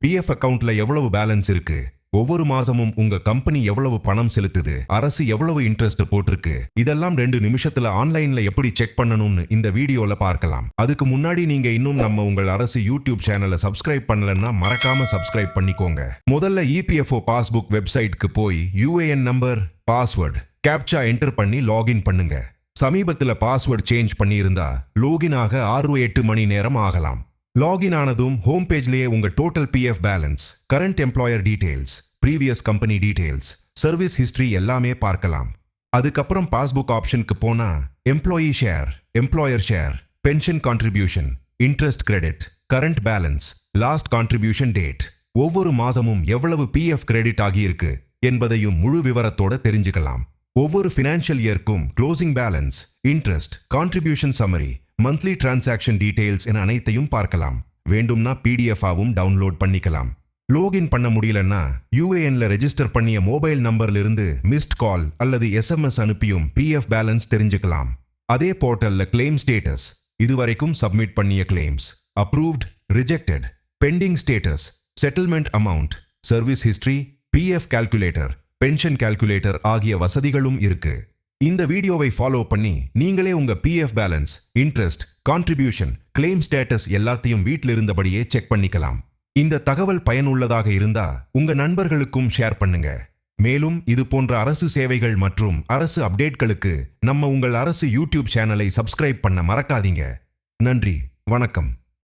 PF அக்கவுண்ட்ல எவ்வளவு balance இருக்கு, ஒவ்வொரு மாசமும் உங்க கம்பெனி எவ்வளவு பணம் செலுத்துது, அரசு எவ்வளவு இன்ட்ரெஸ்ட் போட்டிருக்கு, இதெல்லாம் 2 நிமிஷத்துல ஆன்லைன்ல எப்படி செக் பண்ணணும்னு இந்த வீடியோல பார்க்கலாம். அதுக்கு முன்னாடி நீங்க இன்னும் நம்ம உங்கள் அரசு யூடியூப் சேனலை சப்ஸ்கிரைப் பண்ணலன்னா மறக்காம சப்ஸ்கிரைப் பண்ணிக்கோங்க. முதல்ல epfo பாஸ்புக் வெப்சைட்க்கு போய் UAN number, password, captcha enter பண்ணி லாகின் பண்ணுங்க. சமீபத்துல பாஸ்வேர்டு சேஞ்ச் பண்ணியிருந்தா லாகின் ஆக 6-8 மணி நேரம் ஆகலாம். லாகின் ஆனதும் ஹோம் பேஜ்லயே உங்க total PF balance, current employer details, previous company details, service history எல்லாமே பார்க்கலாம். அதுக்கப்புறம் பாஸ்புக் ஆப்ஷனுக்கு போனா employee share, employer share, pension contribution, interest credit, current balance, last contribution date, ஒவ்வொரு மாசமும் எவ்வளவு பிஎஃப் கிரெடிட் ஆகியிருக்கு என்பதையும் முழு விவரத்தோட தெரிஞ்சுக்கலாம். ஒவ்வொரு ஃபினான்ஷியல் இயர்க்கும் closing balance, interest, contribution summary, monthly transaction details என அனைத்தையும் பார்க்கலாம். வேண்டும்னா PDF-ஆவும் டவுன்லோட் பண்ணிக்கலாம். லாகின் பண்ண முடியலன்னா UANல ரெஜிஸ்டர் பண்ணிய மொபைல் நம்பர்ல இருந்து மிஸ்ட் கால் அல்லது SMS அனுப்பியும் பிஎஃப் பேலன்ஸ் தெரிஞ்சுக்கலாம். அதே போர்ட்டல்ல கிளைம் ஸ்டேட்டஸ், இதுவரைக்கும் சப்மிட் பண்ணிய claims, approved, rejected, pending status, settlement amount, service history, PF calculator, pension calculator ஆகிய வசதிகளும் இருக்கு. இந்த வீடியோவை ஃபாலோ பண்ணி நீங்களே உங்க PF balance, interest, contribution, claim status எல்லாத்தையும் வீட்டில் இருந்தபடியே செக் பண்ணிக்கலாம். இந்த தகவல் பயனுள்ளதாக இருந்தா உங்க நண்பர்களுக்கும் ஷேர் பண்ணுங்க. மேலும் இது போன்ற அரசு சேவைகள் மற்றும் அரசு அப்டேட்களுக்கு நம்ம உங்கள் அரசு யூடியூப் சேனலை சப்ஸ்கிரைப் பண்ண மறக்காதீங்க. நன்றி, வணக்கம்.